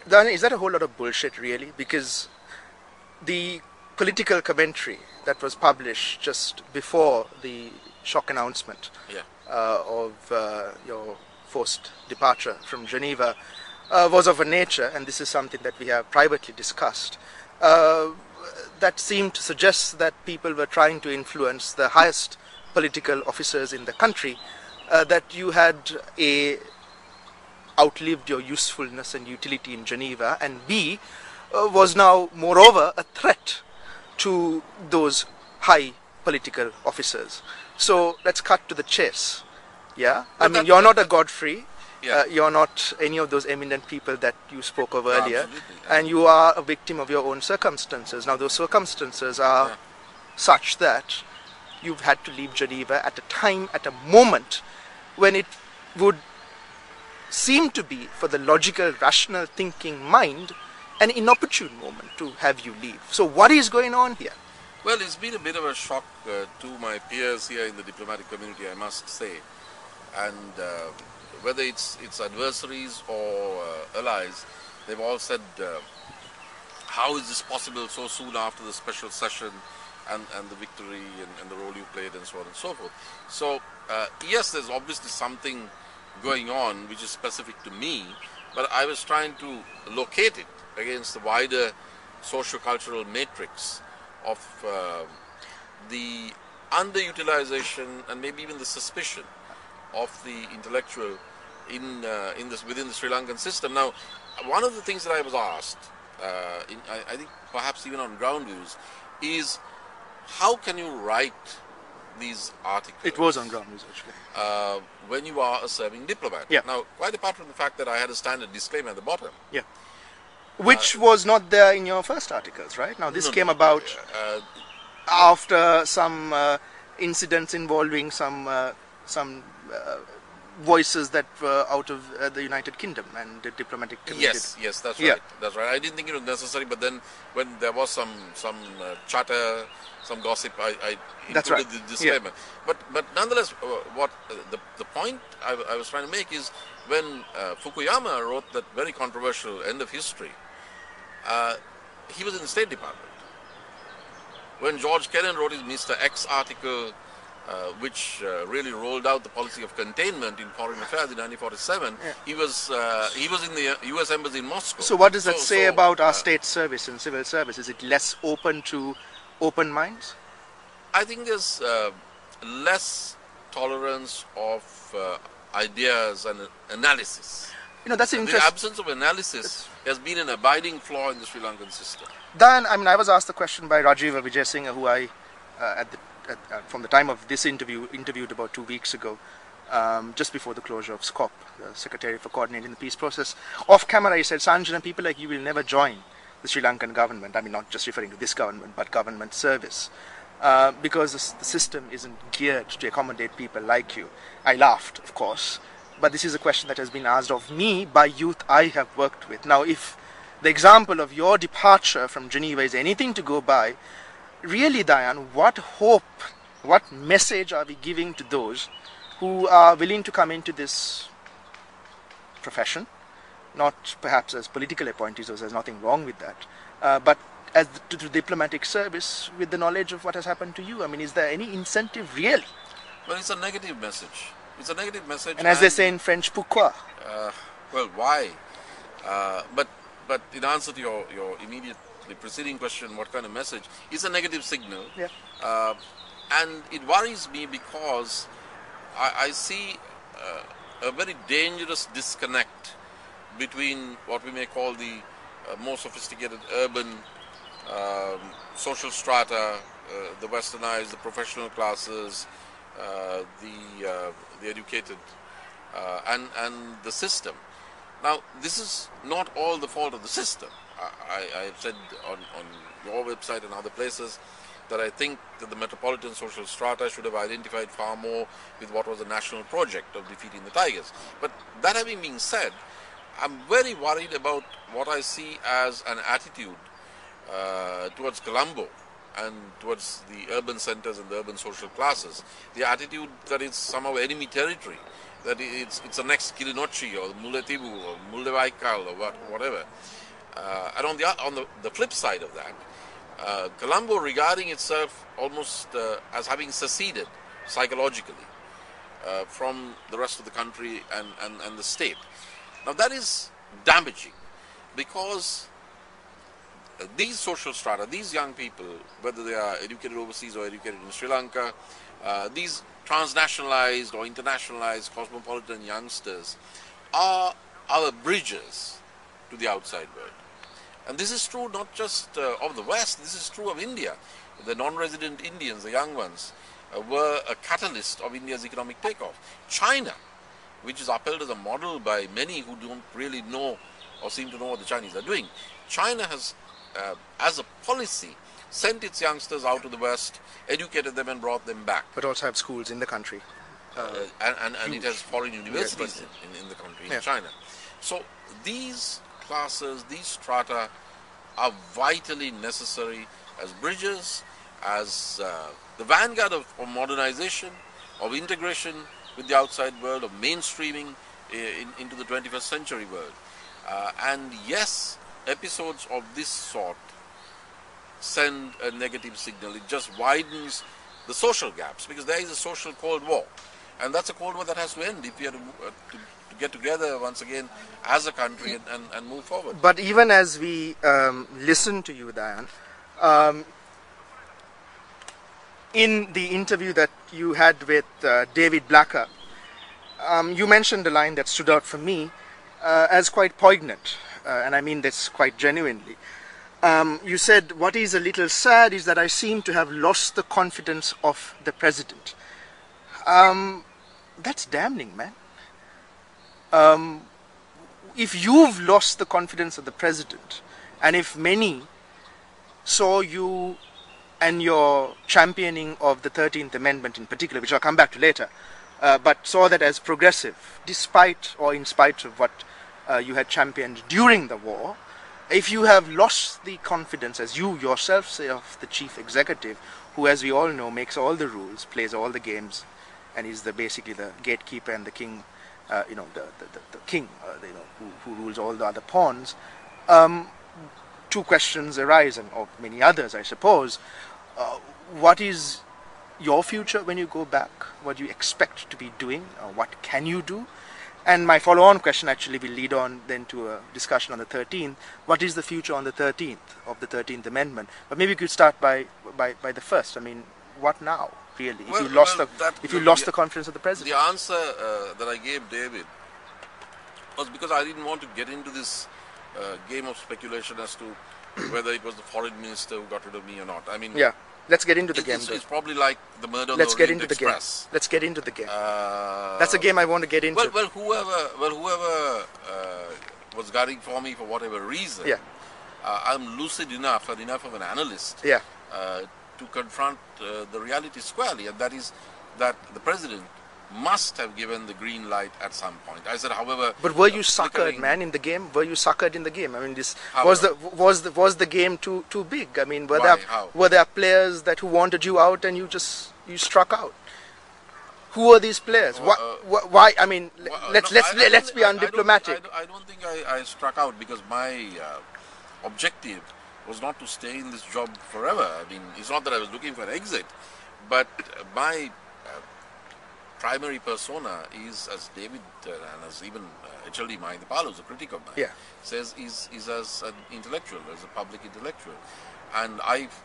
Dayan, is that a whole lot of bullshit, really? Because the political commentary that was published just before the shock announcement of your forced departure from Geneva was of a nature, and this is something that we have privately discussed, that seemed to suggest that people were trying to influence the highest political officers in the country, that you had outlived your usefulness and utility in Geneva, and B, was now moreover a threat to those high political officers. So let's cut to the chase. Yeah, I mean, you're not a Godfrey. You're not any of those eminent people that you spoke of earlier, and you are a victim of your own circumstances. Now, those circumstances are such that you've had to leave Geneva at a time, at a moment when it would seem to be, for the logical, rational thinking mind, an inopportune moment to have you leave. So what is going on here? Well, it's been a bit of a shock to my peers here in the diplomatic community, I must say. And whether it's adversaries or allies, they've all said, how is this possible so soon after the special session and the victory and the role you played and so on and so forth. So, yes, there's obviously something going on which is specific to me, but I was trying to locate it against the wider socio-cultural matrix of the underutilization and maybe even the suspicion of the intellectual within the Sri Lankan system. Now, one of the things that I was asked, I think perhaps even on ground views, is how can you write these articles? It was on ground views, actually. When you are a serving diplomat. Yeah. Now, quite apart from the fact that I had a standard disclaimer at the bottom. Yeah. Which was not there in your first articles, right? Now, this came about after some incidents involving some voices that were out of the United Kingdom and the diplomatic community. Yes, that's right. That's right. I didn't think it was necessary, but then when there was some chatter, some gossip, I included the disclaimer. Yeah. But nonetheless, what the point I was trying to make is when Fukuyama wrote that very controversial End of History, he was in the State Department. When George Kennan wrote his Mr. X article, which really rolled out the policy of containment in foreign affairs in 1947, he was in the U.S. Embassy in Moscow. So what does that say about our state service and civil service? Is it less open to open minds? I think there's less tolerance of ideas and analysis. You know, that's interesting. The absence of analysis has been an abiding flaw in the Sri Lankan system. Dayan, I mean, I was asked the question by Rajiva Vijayasinghe, who I, from the time of this interviewed about 2 weeks ago, just before the closure of SCOP, the Secretary for Coordinating the Peace Process. Off camera, he said, Sanjana, people like you will never join the Sri Lankan government. I mean, not just referring to this government, but government service. Because the system isn't geared to accommodate people like you. I laughed, of course. But this is a question that has been asked of me by youth I have worked with. Now, if the example of your departure from Geneva is anything to go by, really, Dayan, what hope, what message are we giving to those who are willing to come into this profession, not perhaps as political appointees, or there's nothing wrong with that, but as to diplomatic service with the knowledge of what has happened to you? I mean, is there any incentive really? Well, it's a negative message. It's a negative message. And as they say in French, pourquoi? Well, why? But in answer to your immediately preceding question, what kind of message? It's a negative signal. Yeah. And it worries me because I see a very dangerous disconnect between what we may call the more sophisticated urban social strata, the westernized, the professional classes, the educated, and the system. Now, this is not all the fault of the system. I have said on your website and other places that I think that the metropolitan social strata should have identified far more with what was a national project of defeating the Tigers. But that having been said, I'm very worried about what I see as an attitude towards Colombo and towards the urban centers and the urban social classes, the attitude that it's somehow enemy territory, that it's the next Kilinochi or Muletibu or Muldevaikal or whatever. And on the flip side of that, Colombo regarding itself almost as having seceded psychologically from the rest of the country and the state. Now that is damaging, because these social strata, these young people, whether they are educated overseas or educated in Sri Lanka, these transnationalized or internationalized cosmopolitan youngsters are our bridges to the outside world. And this is true not just of the West, this is true of India. The non-resident Indians, the young ones, were a catalyst of India's economic takeoff. China, which is upheld as a model by many who don't really know or seem to know what the Chinese are doing, China has, as a policy, sent its youngsters out to the West, educated them and brought them back. But also have schools in the country. And it has foreign universities in the country, in China. So these classes, these strata are vitally necessary as bridges, as the vanguard of modernization, of integration with the outside world, of mainstreaming into the 21st century world. And yes, episodes of this sort send a negative signal. It just widens the social gaps, because there is a social Cold War, and that's a Cold War that has to end if we are to get together once again as a country and move forward. But even as we listen to you, Dayan, in the interview that you had with David Blacker, you mentioned a line that stood out for me as quite poignant, and I mean this quite genuinely. You said, "What is a little sad is that I seem to have lost the confidence of the president." That's damning, man. If you've lost the confidence of the president, and if many saw you and your championing of the 13th Amendment in particular, which I'll come back to later, but saw that as progressive, despite or in spite of what you had championed during the war, if you have lost the confidence, as you yourself say, of the chief executive, who, as we all know, makes all the rules, plays all the games, and is basically the gatekeeper and the king, the king, who rules all the other pawns, two questions arise, and of many others, I suppose. What is your future when you go back? What do you expect to be doing? What can you do? And my follow-on question actually will lead on then to a discussion on the 13th. What is the future on the 13th of the 13th Amendment? But maybe we could start by the first. I mean, what now, really? If you lost the confidence of the president. The answer that I gave David was because I didn't want to get into this game of speculation as to whether it was the foreign minister who got rid of me or not. I mean, yeah. Let's get into the game. It's probably like the murder on the Orient Express. Let's get into the game. That's a game I want to get into. Well, whoever was gunning for me for whatever reason, I'm lucid enough and enough of an analyst to confront the reality squarely, and that is that the president must have given the green light at some point. I said, however... But were you suckered, man, in the game? Were you suckered in the game? I mean, this was the game too big? I mean, were there players who wanted you out and you struck out? Who were these players? Why? I mean, let's be undiplomatic. I don't think I struck out, because my objective was not to stay in this job forever. I mean, it's not that I was looking for an exit, but my primary persona is, as David and as even HLD Mahinda Rajapakse, a critic of mine, says, is as an intellectual, as a public intellectual. And I've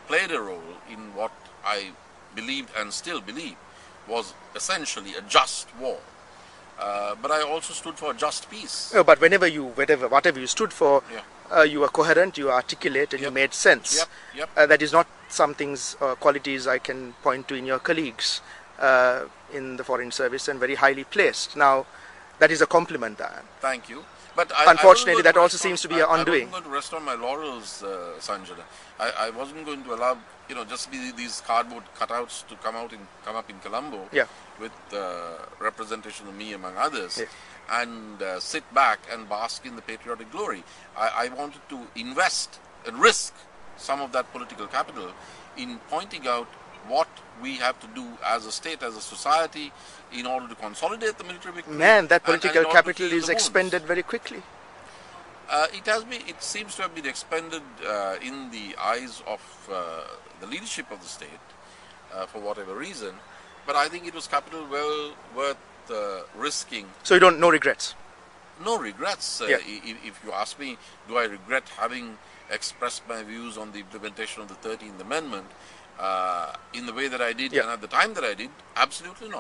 played a role in what I believed and still believe was essentially a just war. But I also stood for a just peace. No, but whatever you stood for, you were coherent, you were articulate, and you made sense. That is not some things, qualities I can point to in your colleagues in the Foreign Service, and very highly placed. Now, that is a compliment, Dayan. Thank you. But unfortunately, that also seems to be an undoing. I wasn't going to rest on my laurels, Sanjana. I wasn't going to allow, just these cardboard cutouts to come up in Colombo with representation of me among others, and sit back and bask in the patriotic glory. I wanted to invest and risk some of that political capital in pointing out what we have to do as a state, as a society, in order to consolidate the military victory. Man, that political and in order to capital heal is the wounds. expended very quickly. It seems to have been expended in the eyes of the leadership of the state for whatever reason, but I think it was capital well worth risking. So you don't, no regrets? No regrets. Yeah. If you ask me, do I regret having expressed my views on the implementation of the 13th Amendment in the way that I did and at the time that I did? Absolutely not.